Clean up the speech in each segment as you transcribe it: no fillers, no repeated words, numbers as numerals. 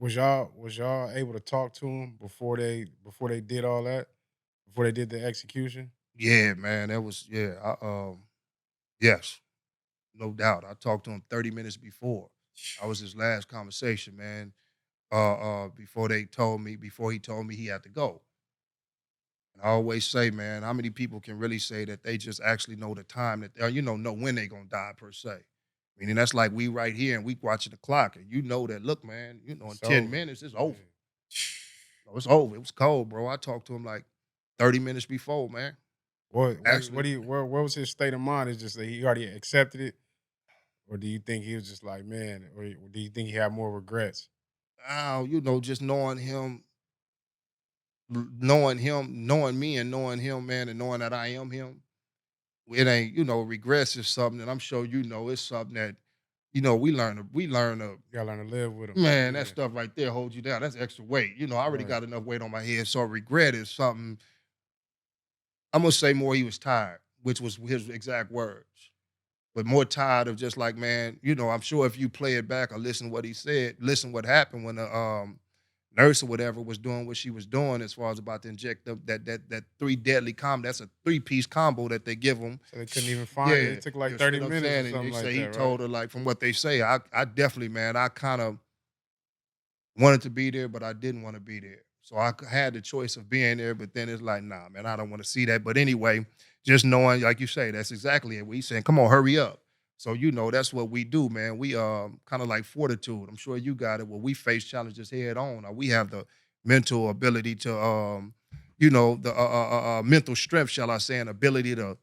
Was y'all able to talk to him before they did all that? Before they did the execution? Yeah, man, that was yeah. Yes, no doubt. I talked to him 30 minutes before. I was his last conversation, man. Before he told me he had to go. And I always say, man, how many people can really say that they just actually know the time that know when they gonna die per se? Meaning that's like we right here and we watching the clock, and you know that. Look, man, in It's 10 minutes it's over. Yeah. No, it's over. It was cold, bro. I talked to him like 30 minutes before, man. What Actually, do you where was his state of mind? Is just that he already accepted it, or do you think he was just like, man, or do you think he had more regrets? just knowing me and knowing him, man, and knowing that I am him. It ain't, regrets is something that I'm sure it's something that, we learn to You gotta learn to live with him. man, that Yeah, stuff right there holds you down. That's extra weight. I already right. got enough weight on my head. So regret is something I'm gonna say more he was tired, which was his exact words. But more tired of just like, man, I'm sure if you play it back or listen to what he said, listen what happened when the nurse or whatever was doing what she was doing as far as about to inject that three deadly combo. That's a three-piece combo that they give them. So they couldn't even find it. Yeah, It took like you see 30 what I'm minutes or saying? And they something like say he that, right? told her, like, from what they say, I definitely, man, I kind of wanted to be there, but I didn't want to be there. So had the choice of being there, but then it's like, nah, man, I don't want to see that. But anyway, just knowing, like you say, that's exactly it. We saying, come on, hurry up. So that's what we do, man. We kind of like Fortitude. I'm sure you got it. Where we face challenges head on, or we have the mental ability to, the mental strength, shall I say, and ability to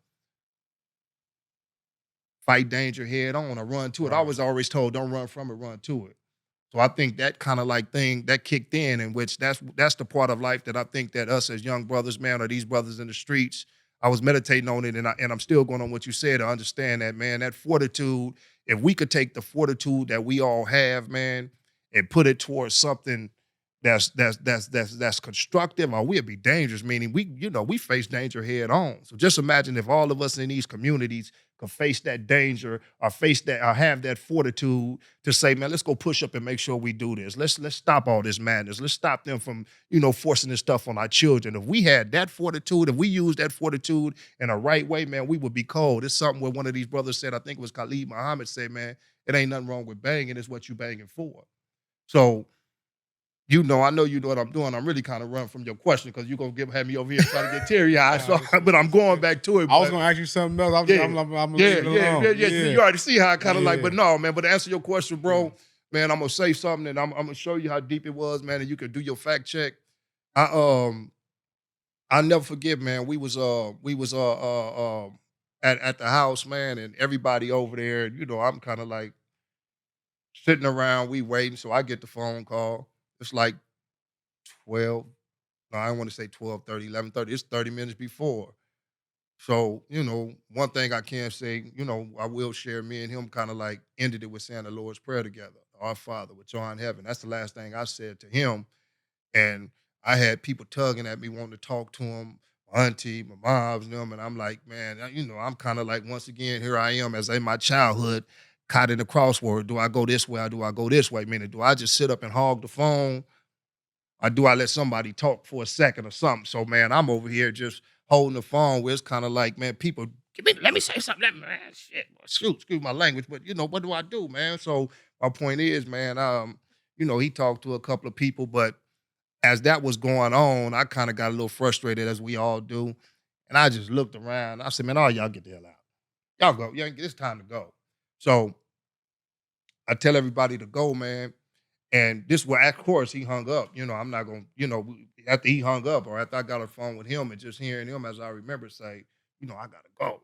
fight danger head on or run to it. I Right. was always told, don't run from it, run to it. So I think that kind of like thing that kicked in which that's the part of life that I think that us as young brothers, man, or these brothers in the streets, I was meditating on it, and I'm still going on what you said to understand that, man, that fortitude. If we could take the fortitude that we all have, man, and put it towards something that's constructive, or we'd be dangerous. Meaning we face danger head on. So just imagine if all of us in these communities could face that danger or face that or have that fortitude to say, man, let's go push up and make sure we do this. Let's stop all this madness. Let's stop them from, forcing this stuff on our children. If we had that fortitude, if we used that fortitude in a right way, man, we would be cold. It's something where one of these brothers said, I think it was Khalid Muhammad said, man, it ain't nothing wrong with banging, it's what you banging for. So, I know you know what I'm doing. I'm really kind of running from your question because you're gonna have me over here trying to get teary eyed. Nah, So, this is but I'm this is going good. back to it. I was But gonna ask you something else. yeah, I'm gonna leave yeah, it yeah, yeah, alone. yeah. Yeah, You already see how I kind of like, yeah. but no, man. But to answer your question, Mm. bro, man, I'm gonna say something and I'm gonna show you how deep it was, man, and you can do your fact check. I I never forget, man. We was at the house, man, and everybody over there. And, I'm kind of like sitting around, we waiting. So I get the phone call. It's like 12. No, I don't want to say 12:30, 11:30. It's 30 minutes before. So, one thing I can say, I will share, me and him kind of like ended it with saying the Lord's Prayer together. Our Father, which art in heaven. That's the last thing I said to him. And I had people tugging at me, wanting to talk to him, my auntie, my moms, and them. And I'm like, man, I'm kind of like, once again, here I am as in my childhood, caught in the crossword. Do I go this way or do I go this way? Meaning, do I just sit up and hog the phone, or do I let somebody talk for a second or something? So, man, I'm over here just holding the phone where it's kind of like, man, people, let me say something. Man, shit, excuse my language, but what do I do, man? So my point is, man, he talked to a couple of people, but as that was going on, I kind of got a little frustrated, as we all do. And I just looked around. I said, man, all y'all get the hell out. Y'all go. Yeah, it's time to go. So I tell everybody to go, man. And this was, of course, he hung up. I'm not going to, after he hung up or after I got a phone with him and just hearing him, as I remember, say, I got to go.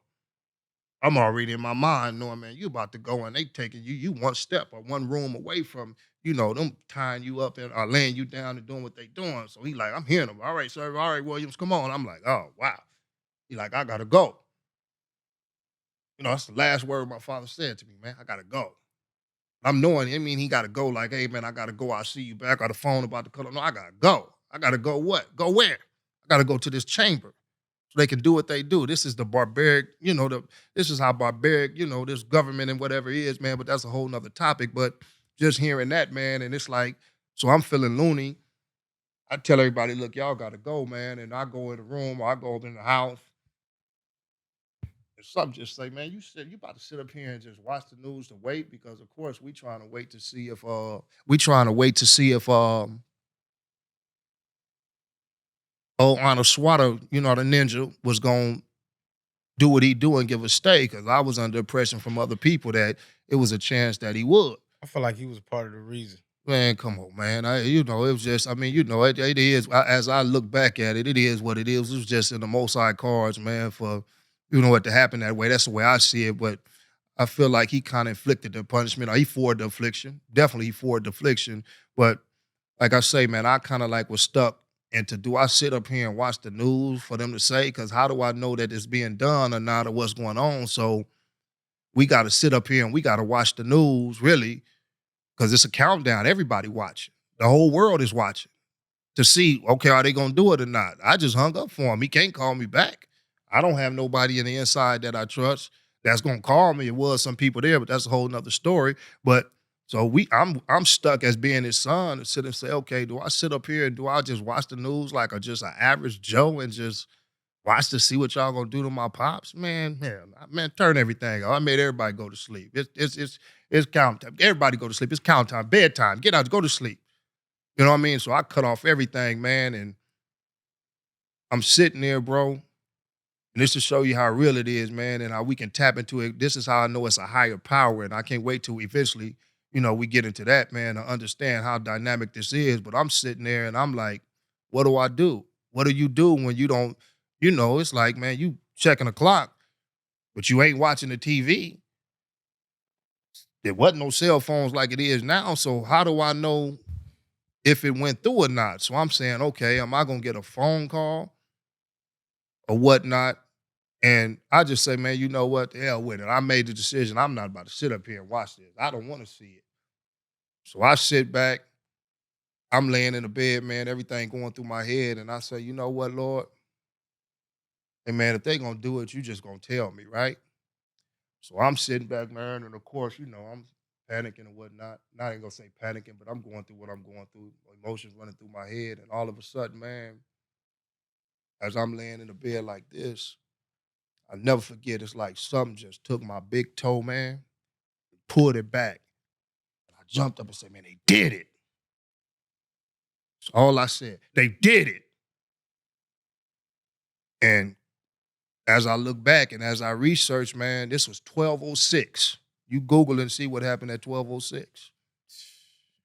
I'm already in my mind knowing, man, you about to go and they taking you one step or one room away from, them tying you up and laying you down and doing what they doing. So he like, I'm hearing him. All right, sir. All right, Williams, come on. I'm like, oh, wow. He like, I got to go. That's the last word my father said to me, man. I got to go. I'm knowing, he got to go like, hey, man, I got to go. I'll see you back. Or the phone about to cut off. No, I got to go. I got to go what? Go where? I got to go to this chamber so they can do what they do. This is the barbaric, this is how barbaric, this government and whatever it is, man. But that's a whole nother topic. But just hearing that, man, and it's like, So I'm feeling loony. I tell everybody, look, y'all gotta go, man. And I go in the room or I go in the house. And some just say, man, you about to sit up here and just watch the news to wait, because of course we trying to wait to see if old Arnold Swatter, the ninja, was gonna do what he do and give a stay, because I was under impression from other people that it was a chance that he would. I feel like he was part of the reason. Man, come on, man. It was just, it is, as I look back at it, it is what it is. It was just in the most high cards, man, for, what to happen that way. That's the way I see it. But I feel like he kind of inflicted the punishment. Or he forwarded the affliction. Definitely he forwarded the affliction. But like I say, man, I kind of like was stuck into, do I sit up here and watch the news for them to say? Because how do I know that it's being done or not, or what's going on? So we got to sit up here and we got to watch the news, really, because it's a countdown. Everybody watching. The whole world is watching to see, okay, are they going to do it or not? I just hung up for him. He can't call me back. I don't have nobody in the inside that I trust that's going to call me. It was some people there, but that's a whole nother story. But so I'm stuck as being his son to sit and say, okay, do I sit up here and do I just watch the news like just an average Joe and just watch to see what y'all gonna do to my pops? Man, man, turn everything off. I made everybody go to sleep. It's count time. Everybody go to sleep. It's count time, bedtime. Get out, go to sleep. You know what I mean? So I cut off everything, man, and I'm sitting there, bro. And this to show you how real it is, man, and how we can tap into it. This is how I know it's a higher power, and I can't wait till eventually, we get into that, man, to understand how dynamic this is. But I'm sitting there and I'm like, what do I do? What do you do when you don't, it's like, man, you checking the clock, but you ain't watching the TV. There wasn't no cell phones like it is now. So how do I know if it went through or not? So I'm saying, okay, am I going to get a phone call or whatnot? And I just say, man, you know what? The hell with it. I made the decision. I'm not about to sit up here and watch this. I don't want to see it. So I sit back. I'm laying in the bed, man, everything going through my head. And I say, you know what, Lord? Hey, man, if they going to do it, you just going to tell me, right? So I'm sitting back, man, and of course, I'm panicking and whatnot. Not even going to say panicking, but I'm going through what I'm going through. Emotions running through my head. And all of a sudden, man, as I'm laying in the bed like this, I'll never forget, it's like something just took my big toe, man, pulled it back. And I jumped up and said, man, they did it. That's all I said. They did it. And as I look back and as I research, man, this was 1206. You Google and see what happened at 1206.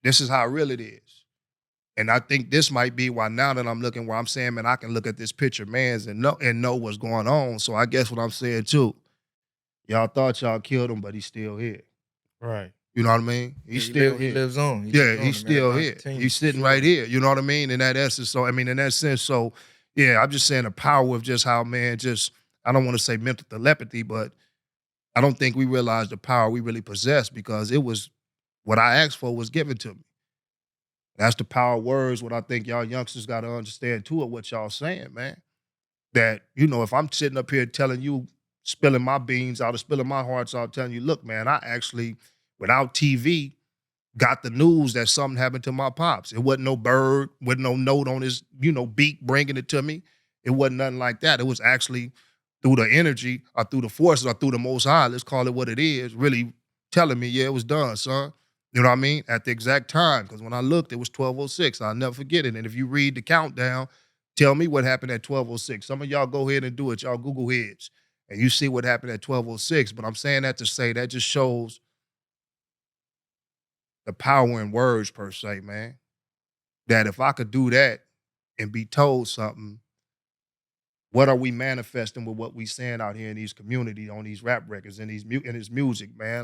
This is how real it is. And I think this might be why now that I'm looking where I'm saying, man, I can look at this picture, man, and know what's going on. So I guess what I'm saying too, y'all thought y'all killed him, but he's still here. Right. You know what I mean? He's still here. He lives on. He's still here. He's sitting right here. You know what I mean? In that essence. So, in that sense. So, yeah, I'm just saying the power of just how, man, I don't want to say mental telepathy, but I don't think we realize the power we really possess, because it was what I asked for was given to me. That's the power of words, what I think y'all youngsters got to understand too, of what y'all saying, man. That, if I'm sitting up here telling you, spilling my beans out or spilling my hearts out, telling you, look, man, I actually, without TV, got the news that something happened to my pops. It wasn't no bird, wasn't no note on his, beak bringing it to me. It wasn't nothing like that. It was actually through the energy or through the forces or through the Most High, let's call it what it is, really telling me, yeah, it was done, son. You know what I mean? At the exact time, because when I looked, it was 1206. I'll never forget it. And if you read the countdown, tell me what happened at 1206. Some of y'all go ahead and do it. Y'all Google heads, and you see what happened at 1206. But I'm saying that to say that just shows the power in words, per se, man. That if I could do that and be told something, what are we manifesting with what we saying out here in these communities, on these rap records, in this music, man?